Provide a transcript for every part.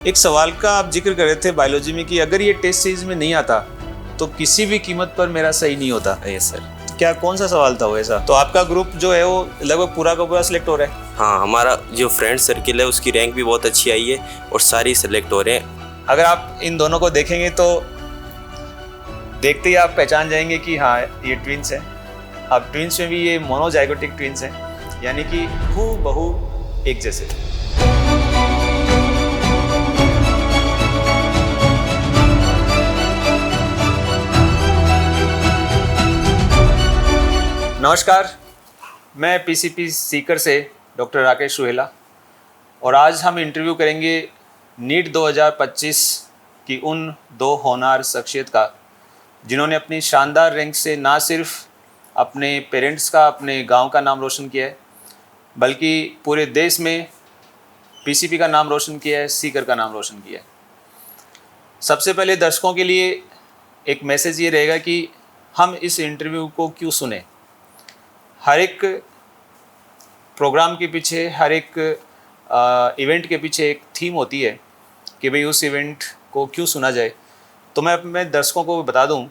एक सवाल का आप जिक्र कर रहे थे बायोलॉजी में कि अगर ये टेस्ट सीरीज में नहीं आता तो किसी भी कीमत पर मेरा सही नहीं होता। Yes sir. क्या कौन सा सवाल था वो ऐसा? तो आपका ग्रुप जो है वो लगभग पूरा का पूरा सिलेक्ट हो रहा है? हाँ, हमारा जो फ्रेंड सर्किल है उसकी रैंक भी बहुत अच्छी आई है और सारी सेलेक्ट हो रहे हैं। अगर आप इन दोनों को देखेंगे तो देखते ही आप पहचान जाएंगे कि हाँ ये ट्विंस हैं। अब ट्विंस में भी ये मोनोजाइगोटिक ट्विंस हैं, यानी कि हूबहू एक जैसे। नमस्कार, मैं पीसीपी सीकर से डॉक्टर राकेश रुहेला और आज हम इंटरव्यू करेंगे नीट 2025 की उन दो होनहार शख्सियत का जिन्होंने अपनी शानदार रैंक से ना सिर्फ अपने पेरेंट्स का, अपने गांव का नाम रोशन किया है, बल्कि पूरे देश में पीसीपी का नाम रोशन किया है, सीकर का नाम रोशन किया है। सबसे पहले दर्शकों के लिए एक मैसेज ये रहेगा कि हम इस इंटरव्यू को क्यों सुने। हर एक प्रोग्राम के पीछे, हर एक इवेंट के पीछे एक थीम होती है कि भाई उस इवेंट को क्यों सुना जाए। तो मैं अपने दर्शकों को बता दूं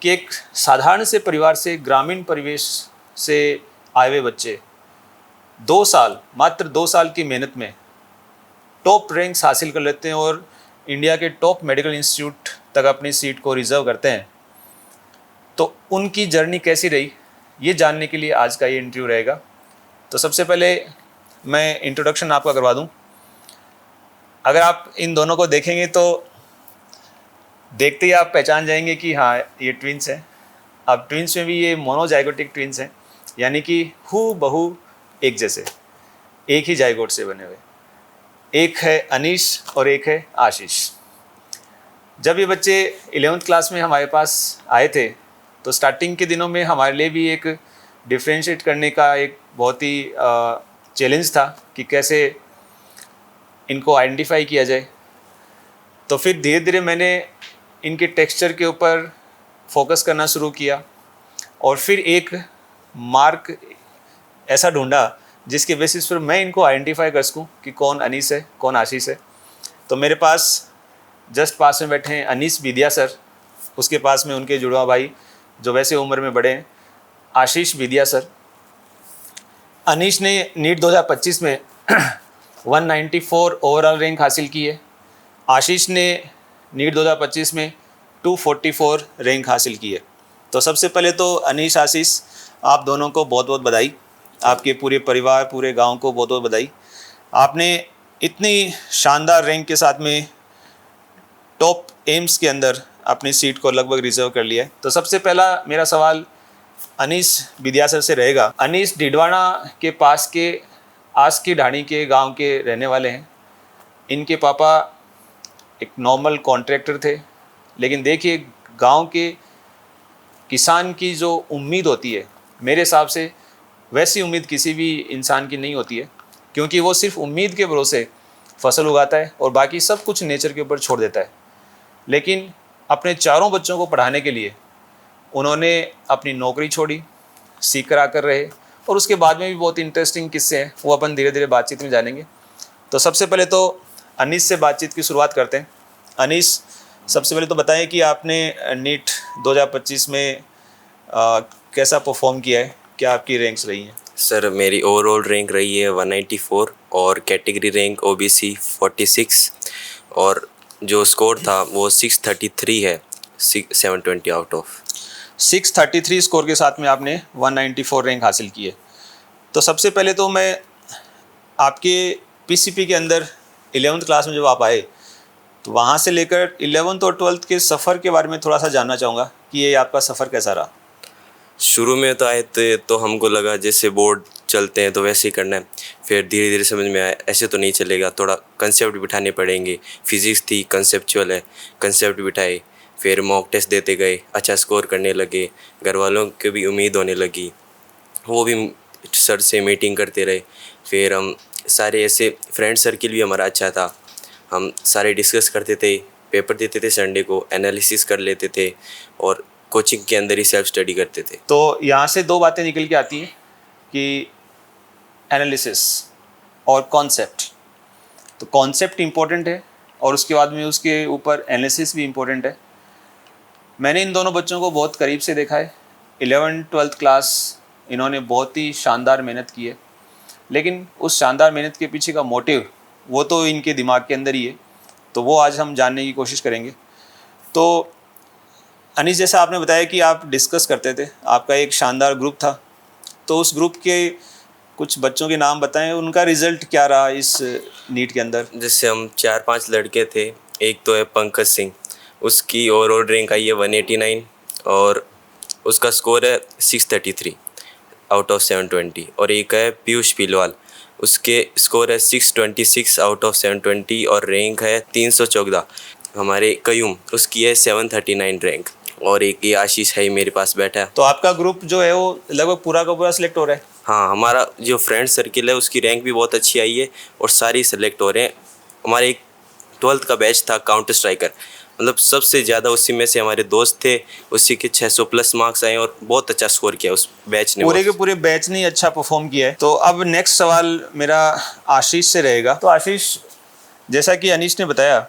कि एक साधारण से परिवार से, ग्रामीण परिवेश से आए हुए बच्चे 2 साल, मात्र 2 साल की मेहनत में टॉप रैंक्स हासिल कर लेते हैं और इंडिया के टॉप मेडिकल इंस्टीट्यूट तक अपनी सीट को रिजर्व करते हैं। तो उनकी जर्नी कैसी रही, ये जानने के लिए आज का ये इंटरव्यू रहेगा। तो सबसे पहले मैं इंट्रोडक्शन आपका करवा दूं। अगर आप इन दोनों को देखेंगे तो देखते ही आप पहचान जाएंगे कि हाँ ये ट्विंस हैं। अब ट्विंस में भी ये मोनोजाइगोटिक ट्विंस हैं, यानी कि हूबहू एक जैसे, एक ही जाइगोट से बने हुए। एक है अनीश और एक है आशीष। जब ये बच्चे 11th क्लास में हमारे पास आए थे तो स्टार्टिंग के दिनों में हमारे लिए भी एक डिफ्रेंशिएट करने का एक बहुत ही चैलेंज था कि कैसे इनको आइडेंटिफाई किया जाए। तो फिर धीरे धीरे मैंने इनके टेक्सचर के ऊपर फोकस करना शुरू किया और फिर एक मार्क ऐसा ढूंढा जिसके बेसिस पर मैं इनको आइडेंटिफाई कर सकूं कि कौन अनीस है, कौन आशीष है। तो मेरे पास जस्ट पास में बैठे हैं अनीस बिदिया सर, उसके पास में उनके जुड़वा भाई जो वैसे उम्र में बड़े हैं, आशीष बिदिया सर। अनीश ने नीट 2025 में 194 ओवरऑल रैंक हासिल की है। आशीष ने नीट 2025 में 244 रैंक हासिल की है। तो सबसे पहले तो अनीश, आशीष, आप दोनों को बहुत बहुत बधाई। आपके पूरे परिवार, पूरे गांव को बहुत बहुत बधाई। आपने इतनी शानदार रैंक के साथ में टॉप एम्स के अंदर अपनी सीट को लगभग रिजर्व कर लिया है। तो सबसे पहला मेरा सवाल अनीस बिदिया सर से रहेगा। अनीस डिडवाना के पास के आस की ढाणी के गांव के रहने वाले हैं। इनके पापा एक नॉर्मल कॉन्ट्रैक्टर थे, लेकिन देखिए गांव के किसान की जो उम्मीद होती है, मेरे हिसाब से वैसी उम्मीद किसी भी इंसान की नहीं होती है, क्योंकि वो सिर्फ उम्मीद के भरोसे फसल उगाता है और बाकी सब कुछ नेचर के ऊपर छोड़ देता है। लेकिन अपने चारों बच्चों को पढ़ाने के लिए उन्होंने अपनी नौकरी छोड़ी, सीकर आकर रहे, और उसके बाद में भी बहुत इंटरेस्टिंग किस्से हैं, वो अपन धीरे धीरे बातचीत में जानेंगे। तो सबसे पहले तो अनीस से बातचीत की शुरुआत करते हैं। अनीस, सबसे पहले तो बताएं कि आपने नीट 2025 में कैसा परफॉर्म किया है, क्या आपकी रैंक्स रही हैं? सर, मेरी ओवरऑल रैंक रही है 194 और कैटेगरी रैंक ओबीसी 46 और जो स्कोर था वो 633 है, 720 आउट ऑफ। 633 स्कोर के साथ में आपने 194 रैंक हासिल की है। तो सबसे पहले तो मैं आपके पीसीपी के अंदर 11th क्लास में जब आप आए तो वहाँ से लेकर 11th और 12th के सफ़र के बारे में थोड़ा सा जानना चाहूँगा कि ये आपका सफ़र कैसा रहा। शुरू में तो आए थे तो हमको लगा जैसे बोर्ड चलते हैं तो वैसे ही करना है। फिर धीरे धीरे समझ में आया ऐसे तो नहीं चलेगा, थोड़ा कंसेप्ट बिठाने पड़ेंगे। फिजिक्स थी, कंसेप्चुअल है, कंसेप्ट बिठाए। फिर मॉक टेस्ट देते गए, अच्छा स्कोर करने लगे। घर वालों की भी उम्मीद होने लगी, वो भी सर से मीटिंग करते रहे। फिर हम सारे ऐसे फ्रेंड सर्किल भी हमारा अच्छा था, हम सारे डिस्कस करते थे, पेपर देते थे, संडे को एनालिसिस कर लेते थे और कोचिंग के अंदर ही सेल्फ स्टडी करते थे। तो यहाँ से 2 बातें निकल के आती हैं कि एनालिसिस और कॉन्सेप्ट। तो कॉन्सेप्ट इम्पोर्टेंट है, और उसके बाद में उसके ऊपर एनालिसिस भी इम्पोर्टेंट है। मैंने इन दोनों बच्चों को बहुत करीब से देखा है। 11th-12th क्लास इन्होंने बहुत ही शानदार मेहनत की है, लेकिन उस शानदार मेहनत के पीछे का मोटिव वो तो इनके दिमाग के अंदर ही है, तो वो आज हम जानने की कोशिश करेंगे। तो अनीस, जैसा आपने बताया कि आप डिस्कस करते थे, आपका एक शानदार ग्रुप था, तो उस ग्रुप के कुछ बच्चों के नाम बताएं, उनका रिजल्ट क्या रहा इस नीट के अंदर? जैसे हम 4-5 लड़के थे। एक तो है पंकज सिंह, उसकी ओवरऑल रैंक आई है 189 और उसका स्कोर है 633 आउट ऑफ 720। और एक है पीयूष पिलवाल, उसके स्कोर है 626 आउट ऑफ 720 और रैंक है 314। हमारे कयूम, उसकी है 739 रैंक। और एक ये आशीष है मेरे पास बैठा है। तो आपका ग्रुप जो है वो लगभग पूरा का पूरा सिलेक्ट हो रहा है? हाँ, हमारा जो फ्रेंड सर्किल है उसकी रैंक भी बहुत अच्छी आई है और सारी सेलेक्ट हो रहे हैं। हमारे एक 12th का बैच था काउंटर स्ट्राइकर, मतलब सबसे ज़्यादा उसी में से हमारे दोस्त थे, उसी के 600 प्लस मार्क्स आए और बहुत अच्छा स्कोर किया उस बैच ने। पूरे के पूरे बैच ने अच्छा परफॉर्म किया है। तो अब नेक्स्ट सवाल मेरा आशीष से रहेगा। तो आशीष, जैसा कि अनीश ने बताया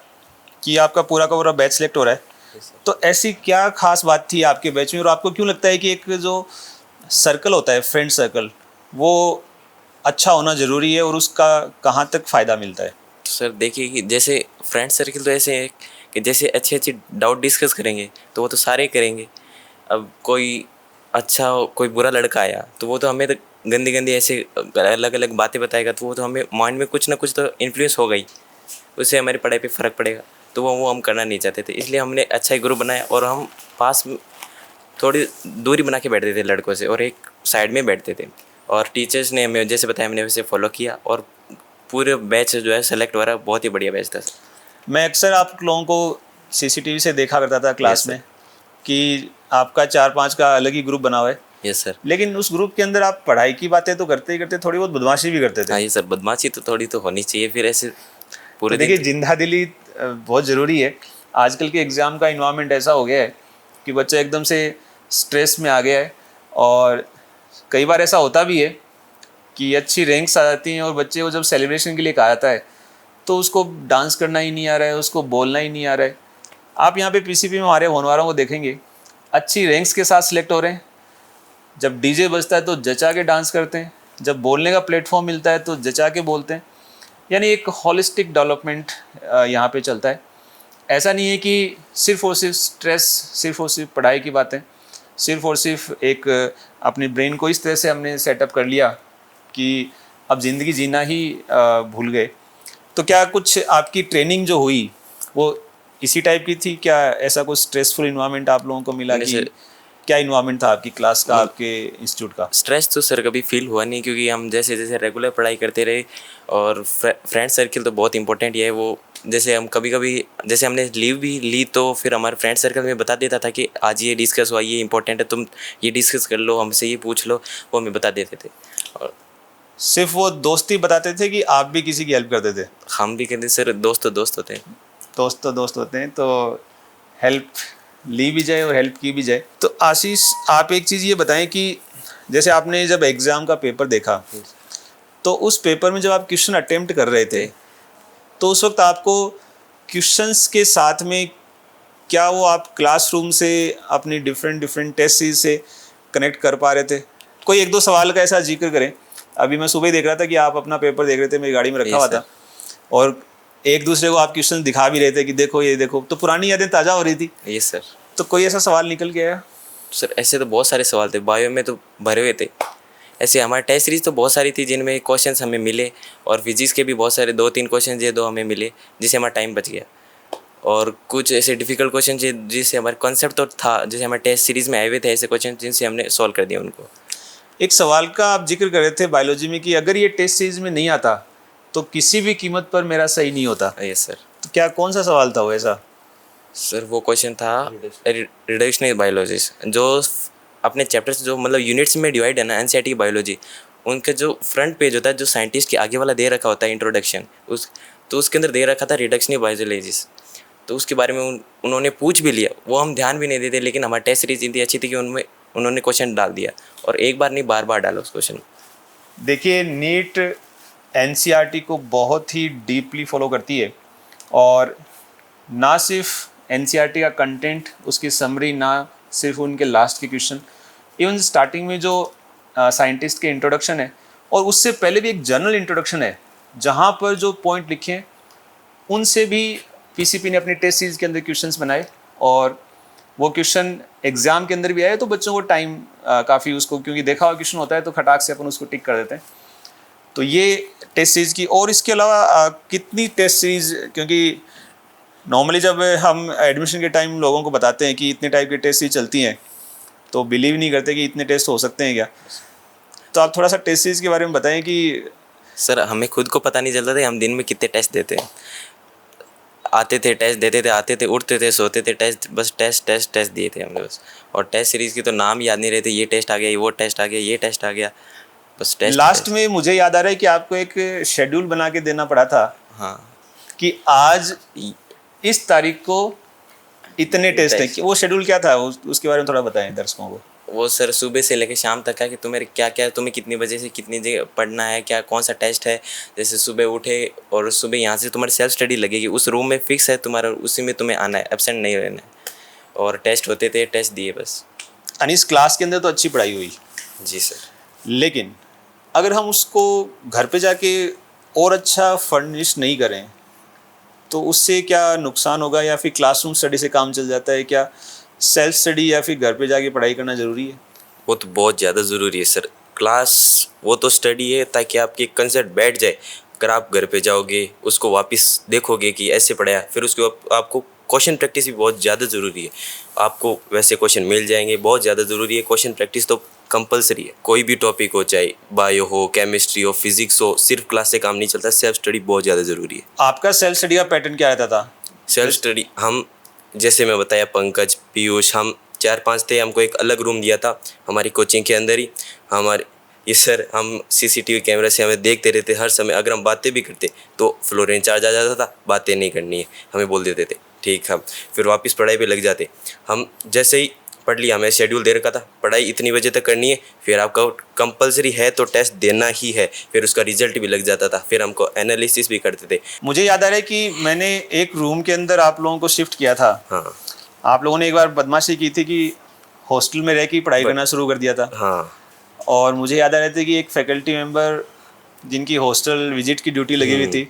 कि आपका पूरा का पूरा बैच सिलेक्ट हो रहा है, तो ऐसी क्या खास बात थी आपके बैच में, और आपको क्यों लगता है कि एक जो सर्कल होता है, फ्रेंड सर्कल, वो अच्छा होना ज़रूरी है और उसका कहाँ तक फ़ायदा मिलता है? तो सर देखिए कि जैसे फ्रेंड सर्किल तो ऐसे है कि जैसे अच्छे अच्छे डाउट डिस्कस करेंगे तो वो तो सारे करेंगे। अब कोई अच्छा कोई बुरा लड़का आया तो वो तो हमें तो गंदी गंदी ऐसे अलग अलग बातें बताएगा, तो वो तो हमें माइंड में कुछ ना कुछ तो इन्फ्लुएंस होगा ही, उससे हमारी पढ़ाई पे फ़र्क पड़ेगा। तो वो हम करना नहीं चाहते थे, इसलिए हमने अच्छा ही ग्रुप बनाया और हम पास में थोड़ी दूरी बना के बैठते थे लड़कों से और एक साइड में बैठते थे। और टीचर्स ने हमें जैसे बताया हमने वैसे फॉलो किया और पूरे बैच जो है सेलेक्ट हो रहा है। बहुत ही बढ़िया बैच था सर। मैं अक्सर आप लोगों को सीसीटीवी से देखा करता था क्लास में कि आपका 4-5 का अलग ही ग्रुप बना हुआ है। Yes sir. लेकिन उस ग्रुप के अंदर आप पढ़ाई की बातें तो करते ही करते, थोड़ी बहुत बदमाशी भी करते थे। हाँ ये सर, बदमाशी तो थोड़ी तो होनी चाहिए, फिर ऐसे तो पूरे देखिए, दिन जिंदा दिली बहुत ज़रूरी है। आजकल के एग्ज़ाम का इन्वायरमेंट ऐसा हो गया है कि बच्चा एकदम से स्ट्रेस में आ गया है, और कई बार ऐसा होता भी है कि अच्छी रैंक्स आ जाती हैं और बच्चे को जब सेलिब्रेशन के लिए कहा जाता है तो उसको डांस करना ही नहीं आ रहा है, उसको बोलना ही नहीं आ रहा है। आप यहाँ पे पीसीपी में हमारे होने वालों को देखेंगे, अच्छी रैंक्स के साथ सिलेक्ट हो रहे हैं। जब डीजे बजता है तो जचा के डांस करते हैं, जब बोलने का प्लेटफॉर्म मिलता है तो जचा के बोलते हैं। यानी एक हॉलिस्टिक डेवलपमेंट यहाँ पे चलता है। ऐसा नहीं है कि सिर्फ़ और सिर्फ स्ट्रेस, सिर्फ़ और सिर्फ पढ़ाई की बातें, सिर्फ़ और सिर्फ एक अपने ब्रेन को इस तरह से हमने सेटअप कर लिया कि अब ज़िंदगी जीना ही भूल गए। तो क्या कुछ आपकी ट्रेनिंग जो हुई वो इसी टाइप की थी? क्या ऐसा कुछ स्ट्रेसफुल इन्वायरमेंट आप लोगों को मिला कि क्या इन्वायरमेंट था आपकी क्लास का, आपके इंस्टीट्यूट का? स्ट्रेस तो सर कभी फील हुआ नहीं, क्योंकि हम जैसे जैसे रेगुलर पढ़ाई करते रहे। और फ्रेंड सर्किल तो बहुत इंपॉर्टेंट है वो। जैसे हम कभी कभी जैसे हमने लीव भी ली तो फिर हमारे फ्रेंड सर्कल में बता देता था कि आज ये डिस्कस हुआ, ये इंपॉर्टेंट है, तुम ये डिस्कस कर लो, हमसे ये पूछ लो, वो हमें बता देते थे। और सिर्फ वो दोस्ती बताते थे कि आप भी किसी की हेल्प करते थे? हम भी कहते सर, दोस्त तो दोस्त होते हैं। दोस्त तो दोस्त होते हैं, तो हेल्प ली भी जाए और हेल्प की भी जाए। तो आशीष, आप एक चीज़ ये बताएं कि जैसे आपने जब एग्ज़ाम का पेपर देखा तो उस पेपर में जब आप क्वेश्चन अटेम्प्ट कर रहे थे तो उस वक्त आपको क्वेश्चंस के साथ में क्या वो आप क्लासरूम से अपनी डिफरेंट टेस्ट सीरीज से कनेक्ट कर पा रहे थे? कोई एक दो सवाल का ऐसा जिक्र करें। अभी मैं सुबह ही देख रहा था कि आप अपना पेपर देख रहे थे, मेरी गाड़ी में रखा हुआ था, और एक दूसरे को आप क्वेश्चन दिखा भी रहे थे कि देखो ये देखो, तो पुरानी यादें ताज़ा हो रही थी। Yes sir. तो कोई ऐसा सवाल निकल के आया? सर ऐसे तो बहुत सारे सवाल थे, बायो में तो भरे हुए थे। ऐसे हमारे टेस्ट सीरीज तो बहुत सारी थी जिनमें क्वेश्चंस हमें मिले, और फिजिक्स के भी बहुत सारे 2-3 क्वेश्चन ये 2 हमें मिले जिससे हमारा टाइम बच गया। और कुछ ऐसे डिफ़िकल्ट क्वेश्चन जिससे हमारे कॉन्सेप्ट तो था, जैसे हमारे टेस्ट सीरीज़ में आए हुए थे ऐसे क्वेश्चन जिनसे हमने सॉल्व कर दिया उनको। एक सवाल का आप जिक्र कर रहे थे बायोलॉजी में कि अगर ये टेस्ट सीरीज में नहीं आता तो किसी भी कीमत पर मेरा सही नहीं होता। Yes sir. तो क्या कौन सा सवाल था वो ऐसा? सर वो क्वेश्चन था रिडक्शनल बायोलॉजी, जो अपने चैप्टर्स जो मतलब यूनिट्स में डिवाइड है ना, एनसीईआरटी की बायोलॉजी, उनका जो फ्रंट पेज होता है जो साइंटिस्ट के आगे वाला दे रखा होता है इंट्रोडक्शन, उसके अंदर दे रखा था रिडक्शनल बायोलॉजीज। तो उसके बारे में उन्होंने पूछ भी लिया, वो हम ध्यान भी नहीं देते, लेकिन हमारी टेस्ट सीरीज इतनी अच्छी थी कि उनमें उन्होंने क्वेश्चन डाल दिया, और एक बार नहीं बार बार डाला उस क्वेश्चन। देखिए, नीट एनसीईआरटी को बहुत ही डीपली फॉलो करती है, और ना सिर्फ एनसीईआरटी का कंटेंट, उसकी समरी, ना सिर्फ उनके लास्ट के क्वेश्चन, इवन स्टार्टिंग में जो साइंटिस्ट के इंट्रोडक्शन है और उससे पहले भी एक जनरल इंट्रोडक्शन है जहाँ पर जो पॉइंट लिखे हैं उनसे भी पीसीपी ने अपनी टेस्ट सीरीज के अंदर क्वेश्चंस बनाए और वो क्वेश्चन एग्जाम के अंदर भी आए तो बच्चों को टाइम काफ़ी उसको, क्योंकि देखा हुआ क्वेश्चन होता है तो खटाक से अपन उसको टिक कर देते हैं। तो ये टेस्ट सीरीज की, और इसके अलावा कितनी टेस्ट सीरीज, क्योंकि नॉर्मली जब हम एडमिशन के टाइम लोगों को बताते हैं कि इतने टाइप की टेस्ट सीरीज चलती हैं तो बिलीव नहीं करते कि इतने टेस्ट हो सकते हैं क्या। तो आप थोड़ा सा टेस्ट सीरीज के बारे में बताएं कि सर हमें खुद को पता नहीं चलता था हम दिन में कितने टेस्ट देते हैं। आते थे टेस्ट देते थे, आते थे उठते थे सोते थे, टेस्ट बस टेस्ट टेस्ट टेस्ट दिए थे हमने बस। और टेस्ट सीरीज़ की तो नाम याद नहीं रहते, ये टेस्ट आ गया, वो टेस्ट आ गया, ये टेस्ट आ गया, बस टेस्ट। लास्ट में मुझे याद आ रहा है कि आपको एक शेड्यूल बना के देना पड़ा था हाँ कि आज इस तारीख को इतने टेस्ट हैं। वो शेड्यूल क्या था, उसके बारे में थोड़ा बताएं दर्शकों को। वो सर सुबह से लेकर शाम तक है कि तुम्हें क्या क्या, तुम्हें कितनी बजे से कितनी जगह पढ़ना है, क्या कौन सा टेस्ट है। जैसे सुबह उठे और सुबह यहाँ से तुम्हारी सेल्फ स्टडी लगेगी, उस रूम में फिक्स है तुम्हारा, उसी में तुम्हें आना है, एब्सेंट नहीं रहना है। और टेस्ट होते थे, टेस्ट दिए बस। अनिस क्लास के अंदर तो अच्छी पढ़ाई हुई जी सर। लेकिन अगर हम उसको घर पे जाके और अच्छा फर्निश नहीं करें तो उससे क्या नुकसान होगा, या फिर क्लासरूम स्टडी से काम चल जाता है? क्या सेल्फ स्टडी या फिर घर पे जाके पढ़ाई करना ज़रूरी है? वो तो बहुत ज़्यादा ज़रूरी है सर। क्लास वो तो स्टडी है ताकि आपकी कंसेप्ट बैठ जाए। अगर आप घर पे जाओगे उसको वापस देखोगे कि ऐसे पढ़ाया, फिर उसके आपको क्वेश्चन प्रैक्टिस भी बहुत ज़्यादा ज़रूरी है। आपको वैसे क्वेश्चन मिल जाएंगे, बहुत ज़्यादा ज़रूरी है। क्वेश्चन प्रैक्टिस तो कंपलसरी है, कोई भी टॉपिक हो, चाहे बायो हो, केमिस्ट्री हो, फिजिक्स हो, सिर्फ क्लास से काम नहीं चलता। सेल्फ स्टडी बहुत ज़्यादा ज़रूरी है। आपका सेल्फ स्टडी का पैटर्न क्या रहता था? सेल्फ स्टडी हम, जैसे मैं बताया, पंकज, पीयूष, हम 4-5 थे। हमको एक अलग रूम दिया था हमारी कोचिंग के अंदर ही। हमारे ये सर, हम सीसीटीवी कैमरे से हमें देखते रहते हर समय। अगर हम बातें भी करते तो फ्लोर इंचार्ज आ जाता था, बातें नहीं करनी है, हमें बोल देते थे ठीक। हम फिर वापस पढ़ाई पे लग जाते। हम जैसे ही पढ़ लिया, हमें शेड्यूल दे रखा था, पढ़ाई इतनी बजे तक करनी है, फिर आपका कंपलसरी है तो टेस्ट देना ही है। फिर उसका रिजल्ट भी लग जाता था, फिर हमको एनालिसिस भी करते थे। मुझे याद आ रहा है कि मैंने एक रूम के अंदर आप लोगों को शिफ्ट किया था। हाँ आप लोगों ने एक बार बदमाशी की थी कि हॉस्टल में रह के पढ़ाई करना शुरू कर दिया था। हाँ। और मुझे याद आ रहा था कि एक फैकल्टी मेंबर जिनकी हॉस्टल विजिट की ड्यूटी लगी हुई थी,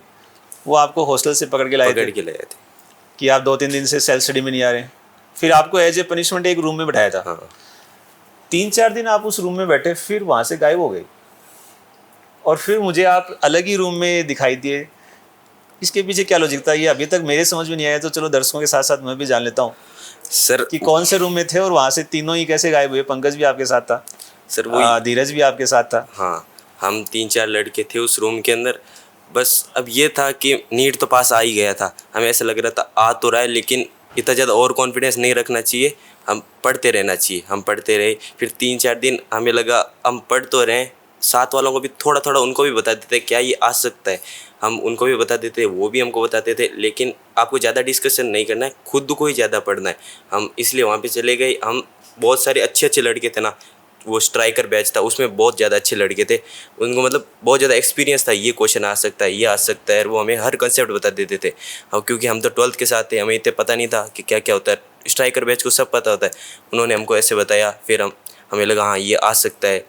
वो आपको हॉस्टल से पकड़ के लाए थे कि आप 2-3 दिन से सेल्फ स्टडी में नहीं आ रहे। फिर आपको एज ए पनिशमेंट एक रूम में बैठाया था। हाँ। 3-4 दिन आप उस रूम में बैठे, फिर वहाँ से गायब हो गए और फिर मुझे आप अलग ही रूम में दिखाई दिए। इसके पीछे क्या लॉजिक था, ये अभी तक मेरे समझ में नहीं आया। तो चलो दर्शकों के साथ साथ मैं भी जान लेता हूँ सर कि कौन से रूम में थे और वहाँ से तीनों ही कैसे गायब हुए। पंकज भी आपके साथ था सर, वो धीरज भी आपके साथ था। हाँ, हम 3-4 लड़के थे उस रूम के अंदर। बस अब ये था कि नीट तो पास आ ही गया था, हमें ऐसा लग रहा था आ तो रहा है, लेकिन इतना ज़्यादा और कॉन्फिडेंस नहीं रखना चाहिए, हम पढ़ते रहना चाहिए। हम पढ़ते रहे, फिर 3-4 दिन हमें लगा हम पढ़ तो रहे। साथ वालों को भी थोड़ा थोड़ा उनको भी बता देते क्या ये आ सकता है, हम उनको भी बता देते, वो भी हमको बताते थे। लेकिन आपको ज़्यादा डिस्कशन नहीं करना है, खुद को ही ज़्यादा पढ़ना है। हम इसलिए वहाँ पे चले गए। हम बहुत सारे अच्छे अच्छे लड़के थे ना, वो स्ट्राइकर बैच था, उसमें बहुत ज़्यादा अच्छे लड़के थे। उनको मतलब बहुत ज़्यादा एक्सपीरियंस था, ये क्वेश्चन आ सकता है, ये आ सकता है, और वो हमें हर कंसेप्ट बता देते थे। अब क्योंकि हम तो 12th के साथ थे, हमें इतने पता नहीं था कि क्या क्या होता है। स्ट्राइकर बैच को सब पता होता है, उन्होंने हमको ऐसे बताया। फिर हमें लगा हाँ ये आ सकता है।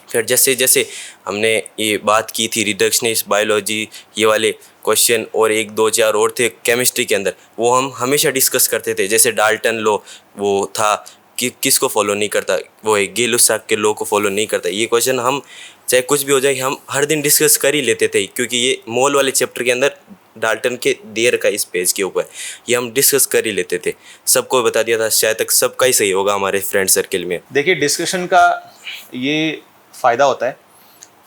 फिर जैसे जैसे हमने ये बात की थी रिडक्शनिस्ट, बायोलॉजी, ये वाले क्वेश्चन, और 1-2-4 और थे केमिस्ट्री के अंदर, वो हम हमेशा डिस्कस करते थे। जैसे डाल्टन लॉ वो था कि किसको फॉलो नहीं करता, वो है गेलुसाक के लॉ को फॉलो नहीं करता। ये क्वेश्चन हम चाहे कुछ भी हो जाए हम हर दिन डिस्कस कर ही लेते थे, क्योंकि ये मोल वाले चैप्टर के अंदर डाल्टन के देर का इस पेज के ऊपर ये हम डिस्कस कर ही लेते थे। सबको बता दिया था, शायद तक सबका ही सही होगा हमारे फ्रेंड सर्किल में। देखिए डिस्कशन का ये फ़ायदा होता है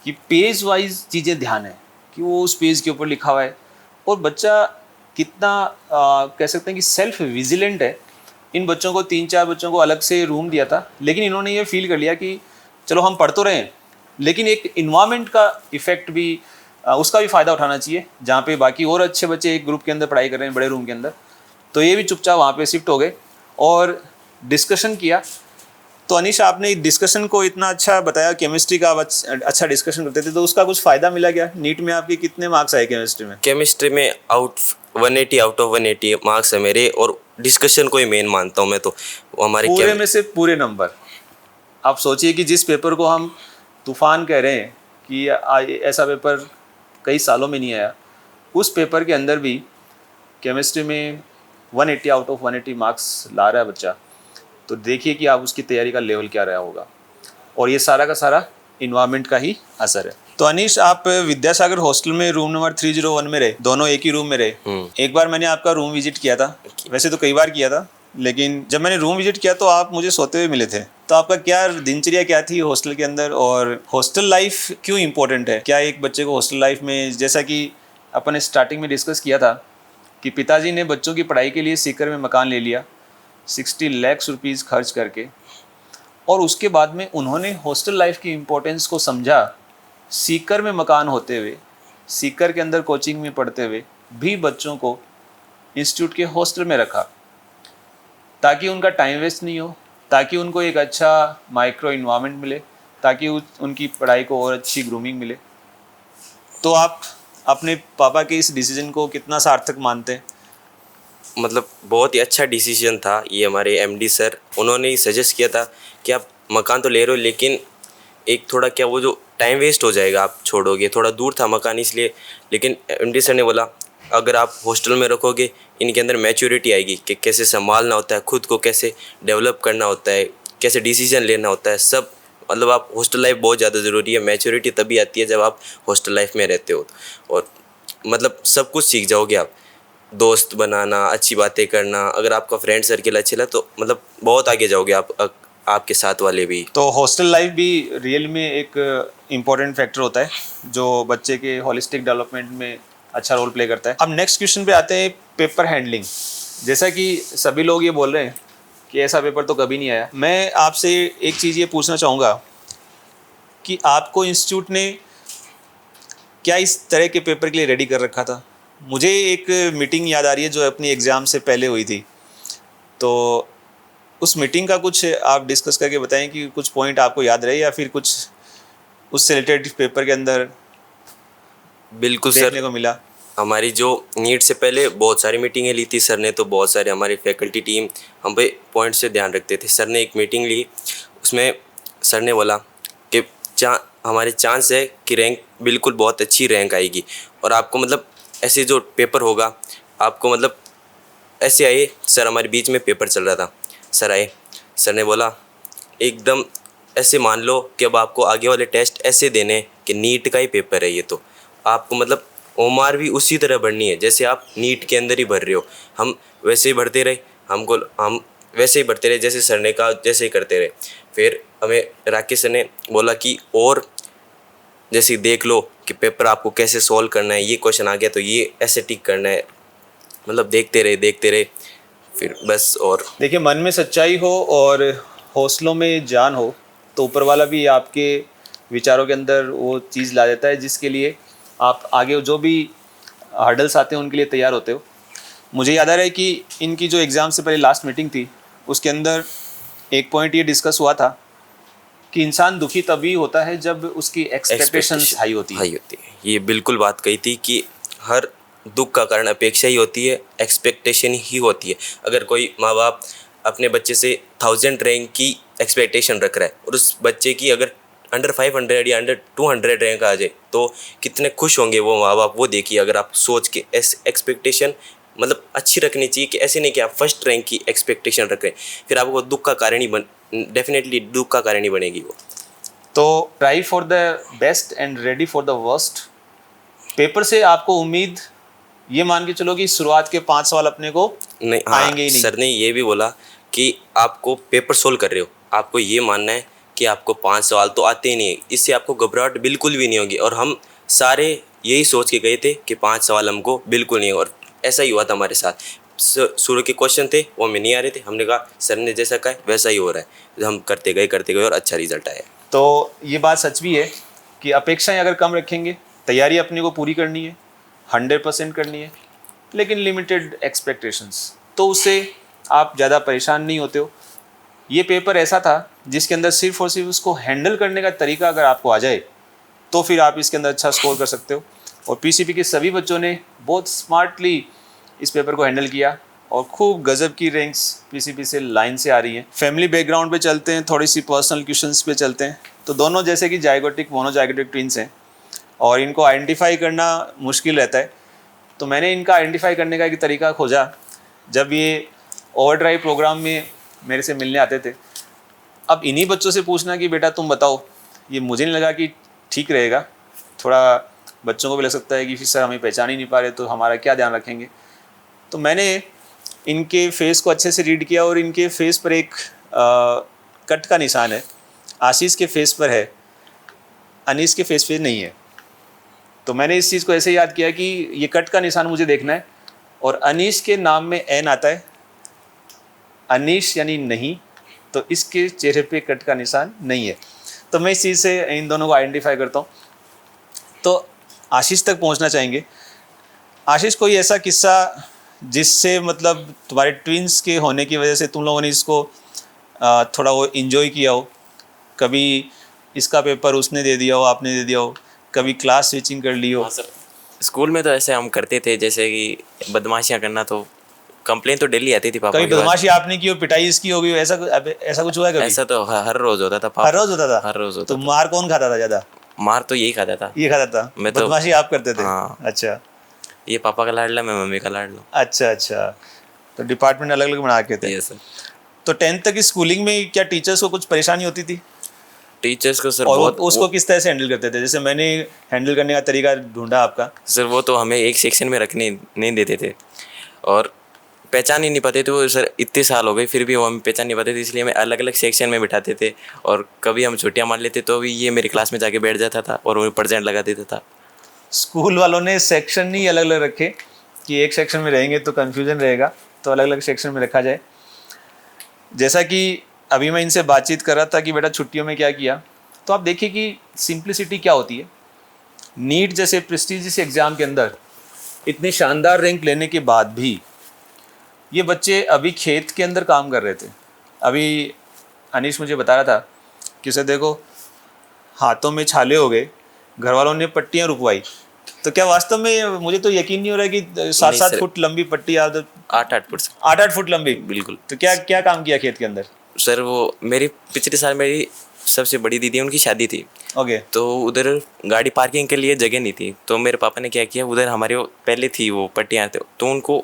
कि पेज वाइज चीज़ें ध्यान है कि वो उस पेज के ऊपर लिखा हुआ है और बच्चा कितना कह सकते हैं कि सेल्फ विजिलेंट है। इन बच्चों को 3-4 बच्चों को अलग से रूम दिया था, लेकिन इन्होंने ये फील कर लिया कि चलो हम पढ़ तो रहे हैं, लेकिन एक इन्वायरमेंट का इफ़ेक्ट भी उसका भी फ़ायदा उठाना चाहिए। जहाँ पे बाकी और अच्छे बच्चे एक ग्रुप के अंदर पढ़ाई कर रहे हैं बड़े रूम के अंदर, तो ये भी चुपचाप वहाँ पे शिफ्ट हो गए और डिस्कशन किया। तो अनीश, आपने डिस्कशन को इतना अच्छा बताया, केमिस्ट्री का आप अच्छा डिस्कशन करते थे, तो उसका कुछ फ़ायदा मिला क्या? नीट में आपके कितने मार्क्स आए केमिस्ट्री में? केमिस्ट्री में 180 आउट ऑफ 180 मार्क्स है मेरे, और डिस्कशन को ही मेन मानता हूँ मैं तो। वो हमारे पूरे में से पूरे नंबर। आप सोचिए कि जिस पेपर को हम तूफान कह रहे हैं कि ऐसा पेपर कई सालों में नहीं आया, उस पेपर के अंदर भी केमिस्ट्री में 180 आउट ऑफ 180 मार्क्स ला रहा है बच्चा, तो देखिए कि आप उसकी तैयारी का लेवल क्या रहा होगा। और ये सारा का सारा इन्वायरमेंट का ही असर है। तो अनीश, आप विद्यासागर हॉस्टल में रूम नंबर 301 में रहे, दोनों एक ही रूम में रहे। एक बार मैंने आपका रूम विजिट किया था, वैसे तो कई बार किया था, लेकिन जब मैंने रूम विजिट किया तो आप मुझे सोते हुए मिले थे। तो आपका क्या दिनचर्या क्या थी हॉस्टल के अंदर, और हॉस्टल लाइफ क्यों इम्पोर्टेंट है? क्या एक बच्चे को हॉस्टल लाइफ में, जैसा कि अपन ने स्टार्टिंग में डिस्कस किया था कि पिताजी ने बच्चों की पढ़ाई के लिए सीकर में मकान ले लिया 60 लाख रुपीज़ खर्च करके, और उसके बाद में उन्होंने हॉस्टल लाइफ की इम्पोर्टेंस को समझा। सीकर में मकान होते हुए, सीकर के अंदर कोचिंग में पढ़ते हुए भी बच्चों को इंस्टीट्यूट के हॉस्टल में रखा, ताकि उनका टाइम वेस्ट नहीं हो, ताकि उनको एक अच्छा माइक्रो इन्वायरमेंट मिले, ताकि उनकी पढ़ाई को और अच्छी ग्रूमिंग मिले। तो आप अपने पापा के इस डिसीजन को कितना सार्थक मानते हैं? मतलब बहुत ही अच्छा डिसीजन था ये। हमारे एमडी सर, उन्होंने ही सजेस्ट किया था कि आप मकान तो ले रहे हो, लेकिन एक थोड़ा क्या वो जो टाइम वेस्ट हो जाएगा आप छोड़ोगे, थोड़ा दूर था मकान इसलिए। लेकिन एमडी सर ने बोला अगर आप हॉस्टल में रखोगे, इनके अंदर मैच्योरिटी आएगी कि कैसे संभालना होता है, खुद को कैसे डेवलप करना होता है, कैसे डिसीजन लेना होता है, सब। मतलब आप हॉस्टल लाइफ बहुत ज़्यादा ज़रूरी है। मैच्योरिटी तभी आती है जब आप हॉस्टल लाइफ में रहते हो, और मतलब सब कुछ सीख जाओगे आप। दोस्त बनाना, अच्छी बातें करना, अगर आपका फ्रेंड सर्किल अच्छा है तो मतलब बहुत आगे जाओगे आप, आपके साथ वाले भी। तो हॉस्टल लाइफ भी रियल में एक इम्पॉर्टेंट फैक्टर होता है जो बच्चे के होलिस्टिक डेवलपमेंट में अच्छा रोल प्ले करता है। अब नेक्स्ट क्वेश्चन पे आते हैं, पेपर हैंडलिंग। जैसा कि सभी लोग ये बोल रहे हैं कि ऐसा पेपर तो कभी नहीं आया, मैं आपसे एक चीज़ ये पूछना चाहूँगा कि आपको इंस्टीट्यूट ने क्या इस तरह के पेपर के लिए रेडी कर रखा था? मुझे एक मीटिंग याद आ रही है जो अपनी एग्ज़ाम से पहले हुई थी, तो उस मीटिंग का कुछ आप डिस्कस करके बताएं कि कुछ पॉइंट आपको याद रहे, या फिर कुछ उससे रिलेटेड पेपर के अंदर बिल्कुल देखने सर, को मिला। हमारी जो नीट से पहले बहुत सारी मीटिंगें ली थी सर ने, तो बहुत सारे हमारी फैकल्टी टीम हम पे पॉइंट से ध्यान रखते थे। सर ने एक मीटिंग ली, उसमें सर ने बोला कि हमारे चांस है कि रैंक बिल्कुल बहुत अच्छी रैंक आएगी, और आपको मतलब ऐसे जो पेपर होगा आपको मतलब ऐसे आए। सर हमारे बीच में पेपर चल रहा था, सर आए, सर ने बोला एकदम ऐसे मान लो कि अब आपको आगे वाले टेस्ट ऐसे देने कि नीट का ही पेपर है ये, तो आपको मतलब ओमार भी उसी तरह भरनी है जैसे आप नीट के अंदर ही भर रहे हो। हम वैसे ही भरते रहे, हम वैसे ही भरते रहे जैसे सर ने कहा, जैसे ही करते रहे। फिर हमें राकेश सर ने बोला कि और जैसे देख लो कि पेपर आपको कैसे सॉल्व करना है, ये क्वेश्चन आ गया तो ये ऐसे टिक करना है। मतलब देखते रहे फिर बस। और देखिए, मन में सच्चाई हो और हौसलों में जान हो तो ऊपर वाला भी आपके विचारों के अंदर वो चीज़ ला देता है जिसके लिए आप आगे जो भी हर्डल्स आते हैं उनके लिए तैयार होते हो। मुझे याद आ रहा है कि इनकी जो एग्ज़ाम से पहले लास्ट मीटिंग थी उसके अंदर एक पॉइंट ये डिस्कस हुआ था कि इंसान दुखी तभी होता है जब उसकी एक्सपेक्टेशंस हाई होती है। ये बिल्कुल बात कही थी कि हर दुख का कारण अपेक्षा ही होती है, एक्सपेक्टेशन ही होती है। अगर कोई माँ बाप अपने बच्चे से 1000 रैंक की एक्सपेक्टेशन रख रहा है और उस बच्चे की अगर अंडर 500 या अंडर 200 रैंक आ जाए तो कितने खुश होंगे वो माँ बाप। वो देखिए, अगर आप सोच के एक्सपेक्टेशन मतलब अच्छी रखनी चाहिए कि ऐसे नहीं कि आप फर्स्ट रैंक की एक्सपेक्टेशन रख रहे हैं, फिर आपको दुख का कारण ही डेफिनेटली दुख का कारण ही बनेगी वो। तो try for the best and ready for the worst. Paper से आपको उम्मीद ये मान के चलो कि शुरुआत के 5 सवाल अपने को नहीं, आएंगे ही नहीं। सर ने ये भी बोला कि आपको पेपर सोल्व कर रहे हो, आपको ये मानना है कि आपको 5 सवाल तो आते ही नहीं है, इससे आपको घबराहट बिल्कुल भी नहीं होगी। और हम सारे यही सोच के गए थे कि 5 सवाल हमको बिल्कुल नहीं, और ऐसा ही हुआ था हमारे साथ। शुरू के क्वेश्चन थे वो हमें नहीं आ रहे थे, हमने कहा सर ने जैसा कहा वैसा ही हो रहा है, हम करते गए और अच्छा रिजल्ट आया। तो ये बात सच भी है कि अपेक्षाएं अगर कम रखेंगे, तैयारी अपने को पूरी करनी है, 100% करनी है, लेकिन लिमिटेड एक्सपेक्टेशंस, तो उससे आप ज़्यादा परेशान नहीं होते हो। ये पेपर ऐसा था जिसके अंदर सिर्फ और सिर्फ उसको हैंडल करने का तरीका अगर आपको आ जाए तो फिर आप इसके अंदर अच्छा स्कोर कर सकते हो। और पीसीपी के सभी बच्चों ने बहुत स्मार्टली इस पेपर को हैंडल किया और खूब गजब की रैंक्स पीसीपी से लाइन से आ रही हैं। फैमिली बैकग्राउंड पे चलते हैं, थोड़ी सी पर्सनल क्वेश्चंस पे चलते हैं। तो दोनों जैसे कि जाइगोटिक मोनोजाइगोटिक ट्विंस हैं और इनको आइडेंटिफाई करना मुश्किल रहता है। तो मैंने इनका आइडेंटिफाई करने का एक तरीका खोजा जब ये ओवरड्राइव प्रोग्राम में मेरे से मिलने आते थे। अब इन्हीं बच्चों से पूछना कि बेटा तुम बताओ, ये मुझे नहीं लगा कि ठीक रहेगा। थोड़ा बच्चों को भी लग सकता है कि फिर सर हमें पहचान ही नहीं पा रहे तो हमारा क्या ध्यान रखेंगे। तो मैंने इनके फेस को अच्छे से रीड किया और इनके फेस पर एक कट का निशान है। आशीष के फेस पर है, अनीस के फेस पे नहीं है। तो मैंने इस चीज़ को ऐसे याद किया कि ये कट का निशान मुझे देखना है और अनीस के नाम में एन आता है, अनीश यानी नहीं, तो इसके चेहरे पे कट का निशान नहीं है। तो मैं इस चीज़ से इन दोनों को आइडेंटिफाई करता हूँ। तो आशीष तक पहुँचना चाहेंगे। आशीष, कोई ऐसा किस्सा जिससे मतलब तुम्हारे ट्विंस के होने की वजह से तुम लोगों ने इसको थोड़ा वो इन्जॉय किया हो? कभी इसका पेपर उसने दे दिया हो, आपने दे दिया हो, कभी क्लास स्विचिंग कर ली हो? हाँ सर, स्कूल में तो ऐसे हम करते थे, जैसे कि बदमाशियाँ करना, तो कंप्लेन तो डेली आती थी पापा कभी के पास। बदमाशी आपने की हो, पिटाई इसकी हो गई हो, ऐसा कुछ हुआ है कभी? ऐसा तो हर रोज होता था पापा। हर रोज होता था? हर रोज होता तो मार कौन खाता था ज़्यादा? था। मार तो यही खाता था। ये खाता था? मैं तो- बदमाशी आप करते थे? हाँ। अच्छा ये पापा का लाडला, मैं मम्मी का लाडला। अच्छा अच्छा। तो डिपार्टमेंट अलग अलग बना के थे। ये सर, तो 10th तक की स्कूलिंग में क्या टीचर्स को कुछ परेशानी होती थी? टीचर्स को सर और बहुत उसको किस तरह से हैंडल करते थे? जैसे मैंने हैंडल करने का तरीका ढूंढा आपका। सर वो तो हमें एक सेक्शन में रखने नहीं देते थे और पहचान ही नहीं पाते थे वो। सर इतने साल हो गए फिर भी वो हमें पहचान नहीं पाते थे, इसलिए हमें अलग अलग सेक्शन में बिठाते थे। और कभी हम छुट्टियां मार लेते तो भी ये मेरी क्लास में जाके बैठ जाता था और हमें प्रेजेंट लगा देता था। स्कूल वालों ने सेक्शन नहीं अलग अलग रखे कि एक सेक्शन में रहेंगे तो कन्फ्यूजन रहेगा, तो अलग अलग सेक्शन में रखा जाए। जैसा कि अभी मैं इनसे बातचीत कर रहा था कि बेटा छुट्टियों में क्या किया, तो आप देखिए कि सिंप्लिसिटी क्या होती है। नीट जैसे प्रेस्टिजियस एग्ज़ाम के अंदर इतने शानदार रैंक लेने के बाद भी ये बच्चे अभी खेत के अंदर काम कर रहे थे। अभी अनीश मुझे बता रहा था कि उसे देखो हाथों में छाले हो गए, घर वालों ने पट्टियाँ रुकवाई। तो क्या वास्तव में, मुझे तो यकीन नहीं हो रहा है कि 7-7 सर। फुट लंबी पट्टी, 8-8 फुट सर। 8-8 फुट लंबी। बिल्कुल तो क्या क्या काम किया खेत के अंदर? सर, वो मेरी पिछले साल मेरी सबसे बड़ी दीदी उनकी शादी थी, ओके। तो उधर गाड़ी पार्किंग के लिए जगह नहीं थी। तो मेरे पापा ने क्या किया, उधर हमारे वो पहले थी वो पट्टियाँ, तो उनको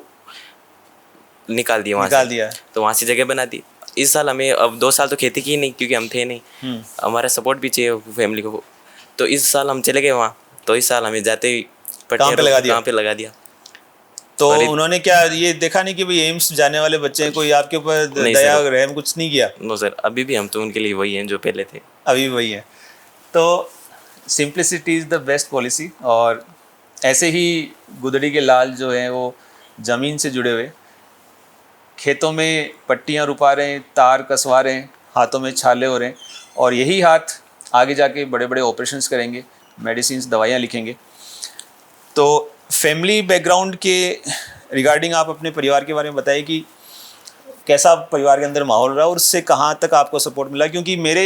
निकाल दिया वहाँ से। तो वहाँ से जगह बना दी। इस साल हमें अब 2 साल तो खेती की नहीं क्योंकि हम थे नहीं, हमारा सपोर्ट भी चाहिए फैमिली को। तो इस साल हम चले गए वहाँ, तो इस साल हमें जाते ही काम पे लगा दिया। काम पे लगा दिया। तो और उन्होंने क्या ये देखा नहीं कि भाई एम्स जाने वाले बच्चे हैं, कोई आपके ऊपर नहीं दया सर। रहम कुछ नहीं किया? नो सर, अभी भी हम तो उनके लिए वही हैं जो पहले थे। अभी वही है। तो simplicity is the best policy. और ऐसे ही गुदड़ी के लाल जो हैं वो ज़मीन से जुड़े हुए, खेतों में पट्टियाँ रुपा रहे हैं, तार कसवा रहे हैं, हाथों में छाले हो रहे हैं, और यही हाथ आगे जाके बड़े बड़े ऑपरेशंस करेंगे, मेडिसिन्स दवाइयाँ लिखेंगे। तो फैमिली बैकग्राउंड के रिगार्डिंग आप अपने परिवार के बारे में बताइए कि कैसा परिवार के अंदर माहौल रहा और उससे कहाँ तक आपको सपोर्ट मिला? क्योंकि मेरे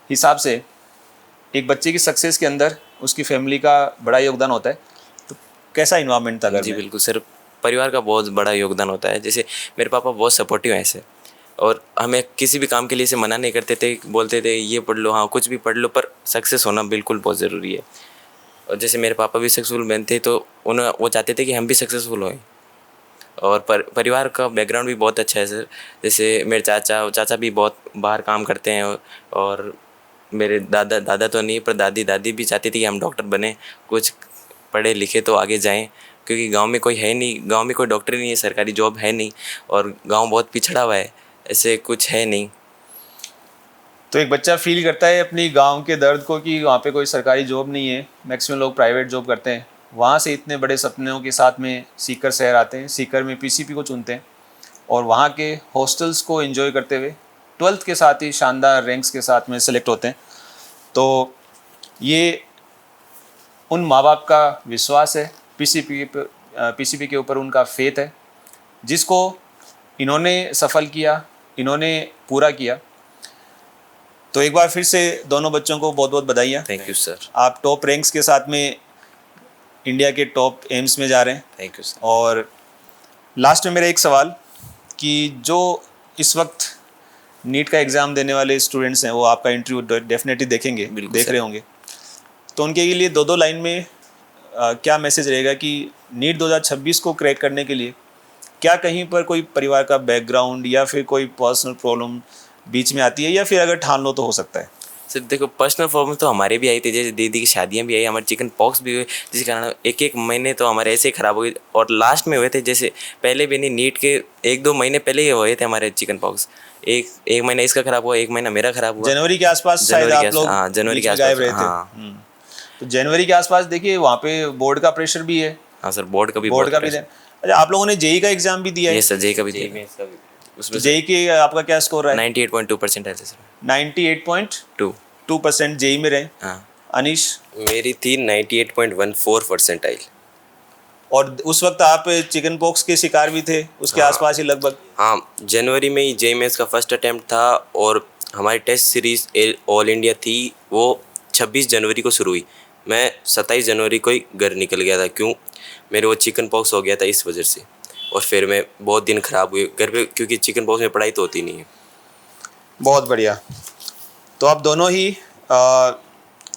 हिसाब से एक बच्चे की सक्सेस के अंदर उसकी फैमिली का बड़ा योगदान होता है। तो कैसा इन्वायरमेंट था घर जी में? बिल्कुल सर, परिवार का बहुत बड़ा योगदान होता है। जैसे मेरे पापा बहुत सपोर्टिव हैं ऐसे, और हमें किसी भी काम के लिए से मना नहीं करते थे, बोलते थे ये पढ़ लो, हाँ कुछ भी पढ़ लो, पर सक्सेस होना बिल्कुल बहुत ज़रूरी है। और जैसे मेरे पापा भी सक्सेसफुल मैन थे, तो वो चाहते थे कि हम भी सक्सेसफुल हों। और परिवार का बैकग्राउंड भी बहुत अच्छा है सर। जैसे मेरे चाचा भी बहुत बाहर काम करते हैं, और मेरे दादा तो नहीं, पर दादी भी चाहती थी कि हम डॉक्टर बने, कुछ पढ़े लिखे तो आगे जाएं, क्योंकि गांव में कोई है नहीं, गांव में कोई डॉक्टर नहीं है, सरकारी जॉब है नहीं, और गांव बहुत पिछड़ा हुआ है, ऐसे कुछ है नहीं। तो एक बच्चा फील करता है अपनी गांव के दर्द को कि वहाँ पे कोई सरकारी जॉब नहीं है, मैक्सिमम लोग प्राइवेट जॉब करते हैं। वहाँ से इतने बड़े सपनों के साथ में सीकर शहर आते हैं, सीकर में पीसीपी को चुनते हैं, और वहाँ के हॉस्टल्स को एंजॉय करते हुए 12th के साथ ही शानदार रैंक्स के साथ में सेलेक्ट होते हैं। तो ये उन माँ बाप का विश्वास है, पीसीपी के ऊपर उनका फेथ है, जिसको इन्होंने सफल किया, इन्होंने पूरा किया। तो एक बार फिर से दोनों बच्चों को बहुत बहुत बधाइयाँ। Thank you sir. आप टॉप रैंक्स के साथ में इंडिया के टॉप एम्स में जा रहे हैं। Thank you sir. और लास्ट में मेरा एक सवाल कि जो इस वक्त नीट का एग्ज़ाम देने वाले स्टूडेंट्स हैं वो आपका इंटरव्यू डेफिनेटली देखेंगे, बिल्कुल देख सर। रहे होंगे, तो उनके लिए दो दो लाइन में क्या मैसेज रहेगा कि नीट 2026 को क्रैक करने के लिए क्या कहीं पर कोई परिवार का बैकग्राउंड या फिर कोई पर्सनल प्रॉब्लम बीच में आती है, या फिर अगर ठान लो तो हो सकता है? सर देखो, पर्सनल प्रॉब्लम तो हमारे भी आई थी, जैसे दीदी की शादियाँ भी आई, हमारे चिकन पॉक्स भी हुए, जिसके कारण एक एक महीने तो हमारे ऐसे ही ख़राब हो गए, और लास्ट में हुए थे, जैसे पहले भी नहीं, नीट के 1-2 महीने पहले ही हुए थे हमारे चिकन पॉक्स। एक महीना इसका ख़राब हुआ, एक महीना मेरा ख़राब हुआ। जनवरी के आसपास शायद जनवरी के आप लोग हाँ, जनवरी बीच के में गायब आसपास, रहे थे। हाँ। तो जनवरी के आसपास देखिए वहाँ पे बोर्ड का प्रेशर भी है, हाँ सर, बोर्ड का भी बोर्ड बहुत का भी pressure। है। अच्छा, आप लोगों ने जेई का एग्जाम भी दिया है? ये सर जेई का भी दिया, उसमें जेई के आपका क्या स्कोर रहा है? 98.2% है सर। 98.2% 2। जेई में रहे। हाँ, अनीश? मेरी थी 98.14 परसेंटाइल। और उस वक्त आप चिकन पॉक्स के शिकार भी थे, उसके हाँ। आसपास ही लगभग? हाँ, जनवरी में ही जेई मेंस का फर्स्ट अटैम्प्ट था, और हमारी टेस्ट सीरीज़ ऑल इंडिया थी, वो 26 जनवरी को शुरू हुई। मैं 27 जनवरी को ही घर निकल गया था, क्यों, मेरे वो चिकन पॉक्स हो गया था इस वजह से, और फिर मैं बहुत दिन ख़राब हुए घर पे, क्योंकि चिकन पॉक्स में पढ़ाई तो होती नहीं है। बहुत बढ़िया। तो आप दोनों ही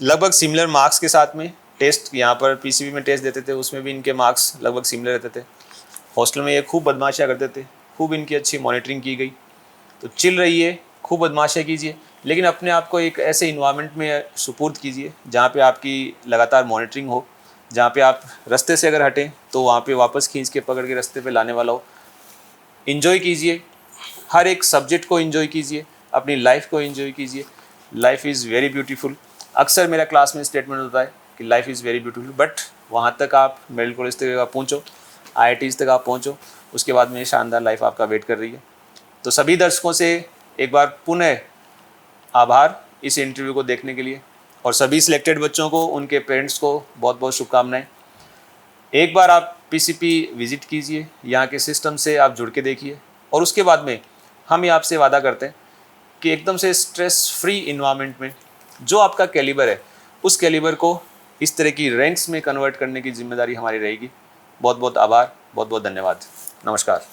लगभग सिमिलर मार्क्स के साथ में टेस्ट, यहाँ पर पीसीबी में टेस्ट देते थे, उसमें भी इनके मार्क्स लगभग सिमिलर रहते थे। हॉस्टल में ये खूब बदमाशियाँ करते थे, खूब इनकी अच्छी मॉनिटरिंग की गई। तो चिल रहिए, खूब बदमाशियाँ कीजिए, लेकिन अपने आप को एक ऐसे इन्वायरमेंट में सुपुर्द कीजिए जहाँ पे आपकी लगातार मॉनिटरिंग हो, जहाँ पे आप रास्ते से अगर हटें तो वहाँ पे वापस खींच के पकड़ के रास्ते पे लाने वाला हो। इन्जॉय कीजिए, हर एक सब्जेक्ट को इन्जॉय कीजिए, अपनी लाइफ को इन्जॉय कीजिए। Life is very beautiful. अक्सर मेरा क्लास में स्टेटमेंट होता है कि life is very beautiful, but वहाँ तक आप मेडिकल कॉलेज तक आप पहुँचो, IITs तक आप पहुँचो, उसके बाद में शानदार लाइफ आपका वेट कर रही है। तो सभी दर्शकों से एक बार पुनः आभार इस इंटरव्यू को देखने के लिए, और सभी सिलेक्टेड बच्चों को, उनके पेरेंट्स को बहुत बहुत शुभकामनाएं। एक बार आप पीसीपी विजिट कीजिए, यहाँ के सिस्टम से आप जुड़ के देखिए, और उसके बाद में हम ये आपसे वादा करते हैं कि एकदम से स्ट्रेस फ्री इन्वायरमेंट में जो आपका कैलिबर है, उस कैलिबर को इस तरह की रैंक्स में कन्वर्ट करने की जिम्मेदारी हमारी रहेगी। बहुत बहुत आभार, बहुत बहुत धन्यवाद, नमस्कार।